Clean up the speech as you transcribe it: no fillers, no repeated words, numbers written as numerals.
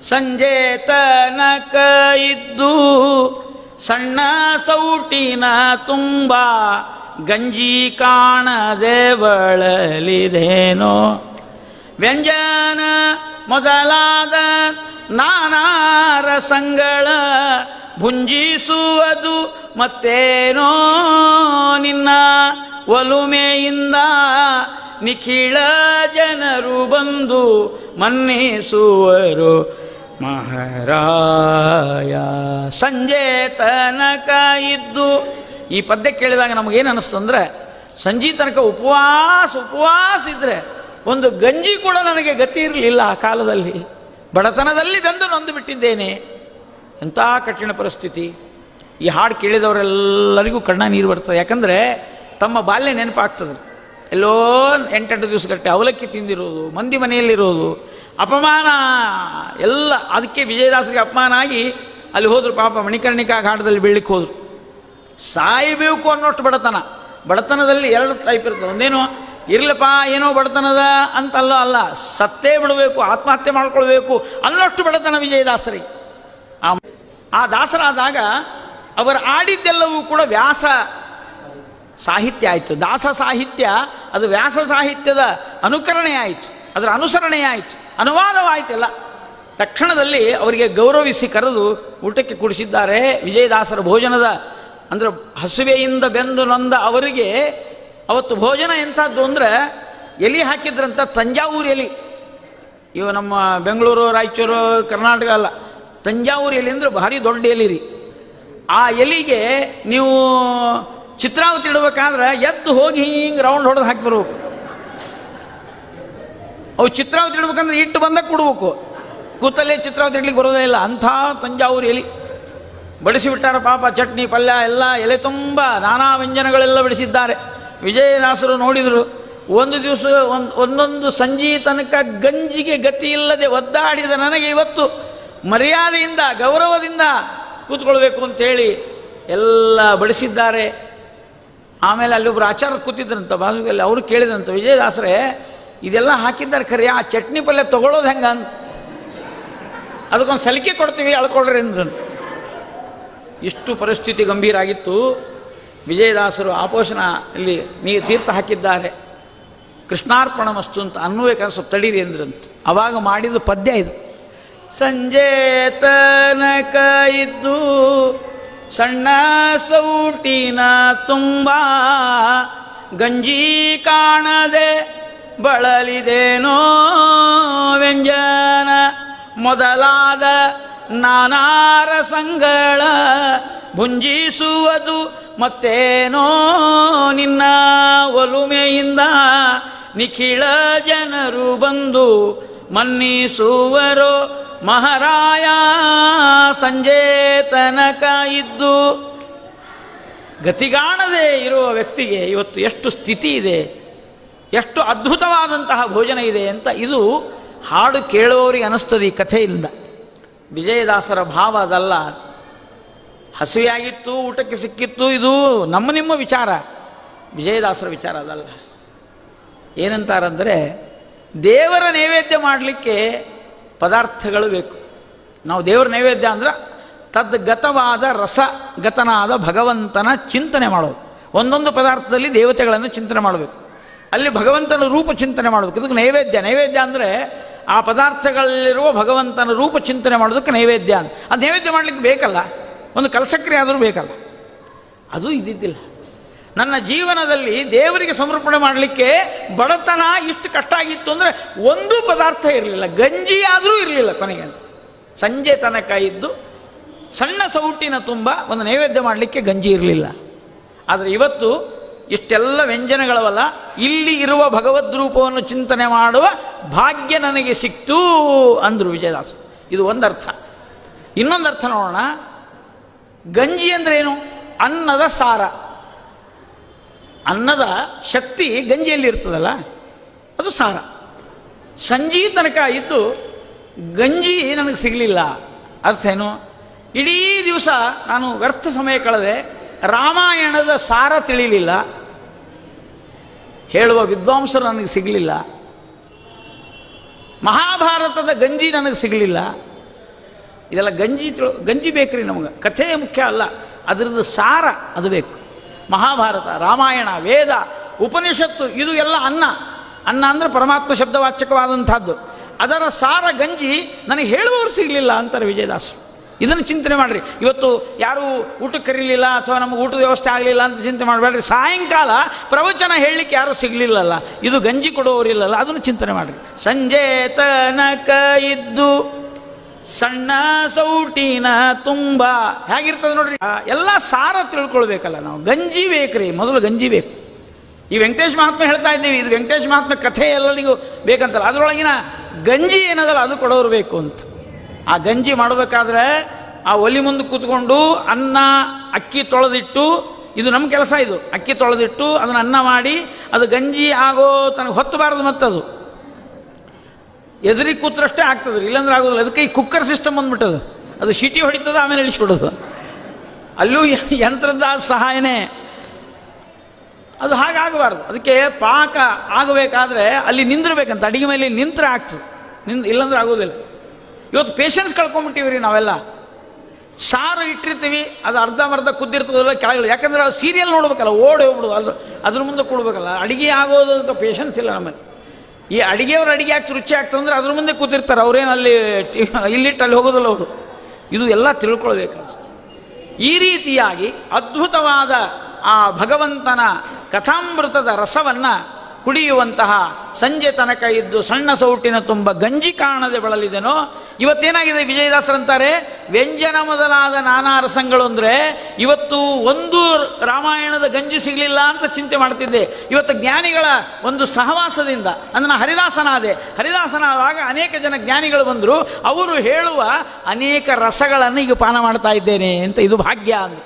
ಸಂಜೆ ತನಕ ಇದ್ದು ಸಣ್ಣ ಸೌಟಿನ ತುಂಬ ಗಂಜಿ ಕಾಣದೆ ಬಳಲಿದೇನೋ. ವ್ಯಂಜನ ಮೊದಲಾದ ನಾನಾ ರಸಗಳ ಭುಂಜಿಸುವುದು ಮತ್ತೇನೋ ನಿನ್ನ ಒಲುಮೆಯಿಂದ ನಿಖಿಳ ಜನರು ಬಂದು ಮನ್ನಿಸುವರು ಮಹಾರಾಯ. ಸಂಜೆ ತನಕ ಇದ್ದು, ಈ ಪದ್ಯ ಕೇಳಿದಾಗ ನಮಗೇನು ಅನ್ನಿಸ್ತು ಅಂದರೆ, ಸಂಜೆ ತನಕ ಉಪವಾಸ ಇದ್ದರೆ ಒಂದು ಗಂಜಿ ಕೂಡ ನನಗೆ ಗತಿ ಇರಲಿಲ್ಲ. ಆ ಕಾಲದಲ್ಲಿ ಬಡತನದಲ್ಲಿ ಬೆಂದು ನೊಂದು ಬಿಟ್ಟಿದ್ದೇನೆ. ಎಂಥ ಕಠಿಣ ಪರಿಸ್ಥಿತಿ. ಈ ಹಾಡು ಕೇಳಿದವರೆಲ್ಲರಿಗೂ ಕಣ್ಣ ನೀರು ಬರ್ತದೆ. ಯಾಕಂದರೆ ತಮ್ಮ ಬಾಲ್ಯ ನೆನಪಾಗ್ತದೆ. ಎಲ್ಲೋ 8-8 ದಿವಸಗಟ್ಟೆ ಅವಲಕ್ಕಿ ತಿಂದಿರೋದು, ಮಂದಿ ಮನೆಯಲ್ಲಿರೋದು, ಅಪಮಾನ ಎಲ್ಲ. ಅದಕ್ಕೆ ವಿಜಯದಾಸರಿಗೆ ಅಪಮಾನ ಆಗಿ ಅಲ್ಲಿ ಹೋದರು. ಪಾಪ ಮಣಿಕರ್ಣಿಕಾ ಘಾಟದಲ್ಲಿ ಬೀಳಲಿಕ್ಕೆ ಹೋದರು. ಸಾಯಬೇಕು ಅನ್ನೋಷ್ಟು ಬಡತನದಲ್ಲಿ 2 ಟೈಪ್ ಇರ್ತದೆ. ಒಂದೇನು ಇರ್ಲಪ್ಪ ಏನೋ ಬಡತನದ ಅಂತಲ್ಲ, ಅಲ್ಲ, ಸತ್ತೇ ಬಿಡಬೇಕು, ಆತ್ಮಹತ್ಯೆ ಮಾಡ್ಕೊಳ್ಬೇಕು ಅನ್ನೋಷ್ಟು ಬಡತನ ವಿಜಯದಾಸರಿಗೆ. ಆ ದಾಸರಾದಾಗ ಅವರು ಆಡಿದ್ದೆಲ್ಲವೂ ಕೂಡ ವ್ಯಾಸ ಸಾಹಿತ್ಯ ಆಯಿತು. ದಾಸ ಸಾಹಿತ್ಯ ಅದು ವ್ಯಾಸ ಸಾಹಿತ್ಯದ ಅನುಕರಣೆ ಆಯಿತು, ಅದರ ಅನುಸರಣೆ ಆಯಿತು, ಅನುವಾದವಾಯಿತೆಲ್ಲ. ತಕ್ಷಣದಲ್ಲಿ ಅವರಿಗೆ ಗೌರವಿಸಿ ಕರೆದು ಊಟಕ್ಕೆ ಕೂಡಿಸಿದ್ದಾರೆ. ವಿಜಯದಾಸರ ಭೋಜನದ ಅಂದರೆ ಹಸುವೆಯಿಂದ ಬೆಂದು ನೊಂದ ಅವರಿಗೆ ಅವತ್ತು ಭೋಜನ ಎಂಥದ್ದು ಅಂದರೆ, ಎಲೆ ಹಾಕಿದ್ರಂತ ತಂಜಾವೂರು ಎಲೆ. ಇವು ನಮ್ಮ ಬೆಂಗಳೂರು, ರಾಯಚೂರು, ಕರ್ನಾಟಕ ಅಲ್ಲ, ತಂಜಾವೂರು ಎಲೆ ಅಂದರೆ ಭಾರಿ ದೊಡ್ಡ ಎಲೆ ರೀ. ಆ ಎಲೆಗೆ ನೀವು ಚಿತ್ರಾವತಿ ಇಡಬೇಕಾದ್ರೆ ಎದ್ದು ಹೋಗಿ ಹಿಂಗೆ ರೌಂಡ್ ಹೊಡೆದು ಹಾಕಿ ಬರ್ಬೇಕು. ಅವು ಚಿತ್ರಾವತಿ ಇಡ್ಬೇಕಂದ್ರೆ ಇಟ್ಟು ಬಂದಾಗ ಕೊಡ್ಬೇಕು, ಕೂತಲ್ಲೇ ಚಿತ್ರಾವತಿ ಇಡ್ಲಿಕ್ಕೆ ಬರೋದೇ ಇಲ್ಲ. ಅಂಥ ತಂಜಾವೂರು ಎಲೆ ಬಡಿಸಿಬಿಟ್ಟಾರ. ಪಾಪ ಚಟ್ನಿ ಪಲ್ಯ ಎಲ್ಲ ಎಲೆ ತುಂಬ ನಾನಾ ವ್ಯಂಜನಗಳೆಲ್ಲ ಬಡಿಸಿದ್ದಾರೆ. ವಿಜಯದಾಸರು ನೋಡಿದರು. ಒಂದು ದಿವಸ ಒಂದೊಂದು ಸಂಜೆ ತನಕ ಗಂಜಿಗೆ ಗತಿ ಇಲ್ಲದೆ ಒದ್ದಾಡಿದ ನನಗೆ ಇವತ್ತು ಮರ್ಯಾದೆಯಿಂದ ಗೌರವದಿಂದ ಕೂತ್ಕೊಳ್ಬೇಕು ಅಂತೇಳಿ ಎಲ್ಲ ಬಡಿಸಿದ್ದಾರೆ. ಆಮೇಲೆ ಅಲ್ಲಿ ಒಬ್ಬರು ಆಚಾರ್ಯ ಕೂತಿದ್ರಂತ ಬಾಜುಗಲ್ಲಿ. ಅವರು ಕೇಳಿದ್ರಂತ, ವಿಜಯದಾಸರೇ ಇದೆಲ್ಲ ಹಾಕಿದ್ದಾರೆ ಖರೆ, ಆ ಚಟ್ನಿ ಪಲ್ಯ ತೊಗೊಳ್ಳೋದು ಹೆಂಗ ಅಂತ, ಅದಕ್ಕೊಂದು ಸಲಿಕೆ ಕೊಡ್ತೀವಿ ಅಳ್ಕೊಳ್ರಿ ಅಂದ್ರು. ಇಷ್ಟು ಪರಿಸ್ಥಿತಿ ಗಂಭೀರ ಆಗಿತ್ತು. ವಿಜಯದಾಸರು ಆಪೋಷಣ ಇಲ್ಲಿ ತೀರ್ಥ ಹಾಕಿದ್ದಾರೆ. ಕೃಷ್ಣಾರ್ಪಣ ಮಸ್ತು ಅಂತ ಅನ್ನುಬೇಕಾದ್ರೆ ಸ್ವಲ್ಪ ತಡೀರಿ ಅಂದ್ರಂತ. ಅವಾಗ ಮಾಡಿದ ಪದ್ಯ ಇದು. ಸಂಜೆ ತನಕ ಇದ್ದು ಸಣ್ಣ ಸೌಟಿನ ತುಂಬ ಗಂಜಿ ಕಾಣದೆ ಬಳಲಿದೇನೋ. ವ್ಯಂಜನ ಮೊದಲಾದ ನಾನಾ ರಸಗಳ ಭುಂಜಿಸುವುದು ಮತ್ತೇನೋ ನಿನ್ನ ಒಲುಮೆಯಿಂದ ನಿಖಿಳ ಜನರು ಬಂದು ಮನ್ನಿಸುವರೋ ಮಹಾರಾಯ. ಸಂಜೆ ತನಕ ಇದ್ದು ಗತಿಗಾಣದೆ ಇರುವ ವ್ಯಕ್ತಿಗೆ ಇವತ್ತು ಎಷ್ಟು ಸ್ಥಿತಿ ಇದೆ, ಎಷ್ಟು ಅದ್ಭುತವಾದಂತಹ ಭೋಜನ ಇದೆ ಅಂತ ಇದು ಹಾಡು ಕೇಳುವವರಿಗೆ ಅನ್ನಿಸ್ತದೆ ಈ ಕಥೆಯಿಂದ. ವಿಜಯದಾಸರ ಭಾವ ಅದಲ್ಲ. ಹಸಿವೆಯಾಗಿತ್ತು, ಊಟಕ್ಕೆ ಸಿಕ್ಕಿತ್ತು, ಇದು ನಮ್ಮ ನಿಮ್ಮ ವಿಚಾರ. ವಿಜಯದಾಸರ ವಿಚಾರ ಅದಲ್ಲ. ಏನಂತಾರಂದರೆ, ದೇವರ ನೈವೇದ್ಯ ಮಾಡಲಿಕ್ಕೆ ಪದಾರ್ಥಗಳು ಬೇಕು. ನಾವು ದೇವರ ನೈವೇದ್ಯ ಅಂದ್ರೆ ತದ್ಗತವಾದ ರಸಗತನಾದ ಭಗವಂತನ ಚಿಂತನೆ ಮಾಡೋದು. ಒಂದೊಂದು ಪದಾರ್ಥದಲ್ಲಿ ದೇವತೆಗಳನ್ನು ಚಿಂತನೆ ಮಾಡಬೇಕು, ಅಲ್ಲಿ ಭಗವಂತನ ರೂಪ ಚಿಂತನೆ ಮಾಡಬೇಕು. ಇದಕ್ಕೆ ನೈವೇದ್ಯ. ನೈವೇದ್ಯ ಅಂದರೆ ಆ ಪದಾರ್ಥಗಳಲ್ಲಿರುವ ಭಗವಂತನ ರೂಪ ಚಿಂತನೆ ಮಾಡೋದಕ್ಕೆ ನೈವೇದ್ಯ ಅಂತ. ಅದು ನೈವೇದ್ಯ ಮಾಡಲಿಕ್ಕೆ ಬೇಕಲ್ಲ, ಒಂದು ಕಲಸಕ್ರಿಯೆ ಆದರೂ ಬೇಕಲ್ಲ. ಅದು ಇದ್ದಿದ್ದಿಲ್ಲ. ನನ್ನ ಜೀವನದಲ್ಲಿ ದೇವರಿಗೆ ಸಮರ್ಪಣೆ ಮಾಡಲಿಕ್ಕೆ ಬಡತನ ಇಷ್ಟು ಕಷ್ಟ ಆಗಿತ್ತು ಅಂದರೆ ಒಂದು ಪದಾರ್ಥ ಇರಲಿಲ್ಲ, ಗಂಜಿ ಆದರೂ ಇರಲಿಲ್ಲ ಕೊನೆಗೆ ಅಂತ. ಸಂಜೆ ತನಕ ಇದ್ದು ಸಣ್ಣ ಸೌಟಿನ ತುಂಬ ಒಂದು ನೈವೇದ್ಯ ಮಾಡಲಿಕ್ಕೆ ಗಂಜಿ ಇರಲಿಲ್ಲ. ಆದರೆ ಇವತ್ತು ಇಷ್ಟೆಲ್ಲ ವ್ಯಂಜನಗಳವಲ್ಲ, ಇಲ್ಲಿ ಇರುವ ಭಗವದ್ರೂಪವನ್ನು ಚಿಂತನೆ ಮಾಡುವ ಭಾಗ್ಯ ನನಗೆ ಸಿಕ್ತು ಅಂದರು ವಿಜಯದಾಸ. ಇದು ಒಂದರ್ಥ. ಇನ್ನೊಂದು ಅರ್ಥ ನೋಡೋಣ. ಗಂಜಿ ಅಂದ್ರೇನು? ಅನ್ನದ ಸಾರ. ಅನ್ನದ ಶಕ್ತಿ ಗಂಜಿಯಲ್ಲಿ ಇರ್ತದಲ್ಲ, ಅದು ಸಾರ. ಸಂಜೆ ತನಕ ಇದ್ದು ಗಂಜಿ ನನಗೆ ಸಿಗಲಿಲ್ಲ. ಅರ್ಥ ಏನು? ಇಡೀ ದಿವಸ ನಾನು ವ್ಯರ್ಥ ಸಮಯ ಕಳೆದೆ, ರಾಮಾಯಣದ ಸಾರ ತಿಳಿಲಿಲ್ಲ, ಹೇಳುವ ವಿದ್ವಾಂಸರು ನನಗೆ ಸಿಗಲಿಲ್ಲ, ಮಹಾಭಾರತದ ಗಂಜಿ ನನಗೆ ಸಿಗಲಿಲ್ಲ, ಇದೆಲ್ಲ ಗಂಜಿ ಬೇಕ್ರಿ ನಮಗೆ. ಕಥೆ ಮುಖ್ಯ ಅಲ್ಲ, ಅದರದ್ದು ಸಾರ ಅದು ಬೇಕು. ಮಹಾಭಾರತ, ರಾಮಾಯಣ, ವೇದ, ಉಪನಿಷತ್ತು ಇದು ಎಲ್ಲ ಅನ್ನ. ಅನ್ನ ಅಂದರೆ ಪರಮಾತ್ಮ ಶಬ್ದವಾಚಕವಾದಂಥದ್ದು. ಅದರ ಸಾರ ಗಂಜಿ ನನಗೆ ಹೇಳುವವರು ಸಿಗಲಿಲ್ಲ ಅಂತಾರೆ ವಿಜಯದಾಸರು. ಇದನ್ನು ಚಿಂತನೆ ಮಾಡಿರಿ. ಇವತ್ತು ಯಾರೂ ಊಟಕ್ಕೆ ಕರೀಲಿಲ್ಲ ಅಥವಾ ನಮಗೆ ಊಟದ ವ್ಯವಸ್ಥೆ ಆಗಲಿಲ್ಲ ಅಂತ ಚಿಂತೆ ಮಾಡಬೇಡ್ರಿ. ಸಾಯಂಕಾಲ ಪ್ರವಚನ ಹೇಳಲಿಕ್ಕೆ ಯಾರೂ ಸಿಗಲಿಲ್ಲಲ್ಲ, ಇದು ಗಂಜಿ ಕೊಡುವವರಿಲ್ಲಲ್ಲ, ಅದನ್ನು ಚಿಂತನೆ ಮಾಡಿರಿ. ಸಂಜೆ ತನಕ ಇದ್ದು ಸಣ್ಣ ಸೌಟಿನ ತುಂಬ ಹೇಗಿರ್ತದೆ ನೋಡ್ರಿ. ಎಲ್ಲ ಸಾರ ತಿಳ್ಕೊಳ್ಬೇಕಲ್ಲ ನಾವು. ಗಂಜಿ ಬೇಕ್ರಿ, ಮೊದಲು ಗಂಜಿ ಬೇಕು. ಈ ವೆಂಕಟೇಶ್ ಮಹಾತ್ಮೆ ಹೇಳ್ತಾ ಇದ್ದೀವಿ, ಇದು ವೆಂಕಟೇಶ್ ಮಹಾತ್ಮೆ ಕಥೆ ಎಲ್ಲರಿಗೂ ಬೇಕಂತಲ್ಲ, ಅದರೊಳಗಿನ ಗಂಜಿ ಏನದಲ್ಲ ಅದು ಕೊಡೋರು ಬೇಕು ಅಂತ. ಆ ಗಂಜಿ ಮಾಡಬೇಕಾದ್ರೆ ಆ ಒಲಿ ಮುಂದೆ ಕೂತ್ಕೊಂಡು ಅನ್ನ ಅಕ್ಕಿ ತೊಳೆದಿಟ್ಟು, ಇದು ನಮ್ಮ ಕೆಲಸ, ಇದು ಅಕ್ಕಿ ತೊಳೆದಿಟ್ಟು ಅದನ್ನು ಅನ್ನ ಮಾಡಿ ಅದು ಗಂಜಿ ಆಗೋ ತನಗೆ ಹೊತ್ತಬಾರದು. ಮತ್ತದು ಎದುರಿಗೆ ಕೂತ್ರಷ್ಟೇ ಆಗ್ತದೆ, ಇಲ್ಲಾಂದ್ರೆ ಆಗೋದಿಲ್ಲ. ಅದಕ್ಕೆ ಈ ಕುಕ್ಕರ್ ಸಿಸ್ಟಮ್ ಬಂದ್ಬಿಟ್ಟದು, ಅದು ಶಿಟಿ ಹೊಡಿತದೆ ಆಮೇಲೆ ಇಳಿಸ್ಬಿಡೋದು. ಅಲ್ಲೂ ಯಂತ್ರದ ಸಹಾಯನೇ. ಅದು ಹಾಗಾಗಬಾರ್ದು. ಅದಕ್ಕೆ ಪಾಕ ಆಗಬೇಕಾದ್ರೆ ಅಲ್ಲಿ ನಿಂದಿರ್ಬೇಕಂತ, ಅಡಿಗೆ ಮೇಲೆ ನಿಂತರೆ ಆಗ್ತದೆ, ಇಲ್ಲಾಂದ್ರೆ ಆಗೋದಿಲ್ಲ. ಇವತ್ತು ಪೇಷನ್ಸ್ ಕಳ್ಕೊಂಬಿಟ್ಟಿವಿ ರೀ ನಾವೆಲ್ಲ. ಸಾರು ಇಟ್ಟಿರ್ತೀವಿ, ಅದು ಅರ್ಧಂಬರ್ಧ ಕುದ್ದಿರ್ತದಲ್ಲ ಕೆಳಗಡೆ, ಯಾಕಂದ್ರೆ ಅದು ಸೀರಿಯಲ್ ನೋಡ್ಬೇಕಲ್ಲ, ಓಡಿ ಹೋಗ್ಬಿಡೋದು, ಅದ್ರ ಮುಂದೆ ಕೊಡ್ಬೇಕಲ್ಲ. ಅಡಿಗೆ ಆಗೋದು ಪೇಷನ್ಸ್ ಇಲ್ಲ ನಮ್ಮಲ್ಲಿ. ಈ ಅಡಿಗೆಯವ್ರ ಅಡಿಗೆ ಯಾಕೆ ರುಚಿ ಆಗ್ತದೆ ಅಂದ್ರೆ ಅದ್ರ ಮುಂದೆ ಕೂತಿರ್ತಾರೆ, ಅವ್ರೇನು ಅಲ್ಲಿ ಇಲ್ಲಿಟ್ಟು ಅಲ್ಲಿ ಹೋಗೋದಿಲ್ಲ ಅವರು. ಇದು ಎಲ್ಲ ತಿಳ್ಕೊಳ್ಬೇಕಾಗ್ತದೆ. ಈ ರೀತಿಯಾಗಿ ಅದ್ಭುತವಾದ ಆ ಭಗವಂತನ ಕಥಾಮೃತದ ರಸವನ್ನು ಕುಡಿಯುವಂತಹ ಸಂಜೆ ತನಕ ಇದ್ದು ಸಣ್ಣ ಸೌಟಿನ ತುಂಬ ಗಂಜಿ ಕಾಣದೆ ಬಳಲಿದೆನೋ. ಇವತ್ತೇನಾಗಿದೆ, ವಿಜಯದಾಸರಂತಾರೆ ವ್ಯಂಜನ ಮೊದಲಾದ ನಾನಾ ರಸಗಳು ಅಂದರೆ, ಇವತ್ತು ಒಂದು ರಾಮಾಯಣದ ಗಂಜಿ ಸಿಗಲಿಲ್ಲ ಅಂತ ಚಿಂತೆ ಮಾಡ್ತಿದ್ದೆ. ಇವತ್ತು ಜ್ಞಾನಿಗಳ ಒಂದು ಸಹವಾಸದಿಂದ ಅದನ್ನು ಹರಿದಾಸನಾದಾಗ ಅನೇಕ ಜನ ಜ್ಞಾನಿಗಳು ಬಂದರು. ಅವರು ಹೇಳುವ ಅನೇಕ ರಸಗಳನ್ನು ಈಗ ಪಾನ ಮಾಡ್ತಾ ಇದ್ದೇನೆ ಅಂತ, ಇದು ಭಾಗ್ಯ ಅಂತ.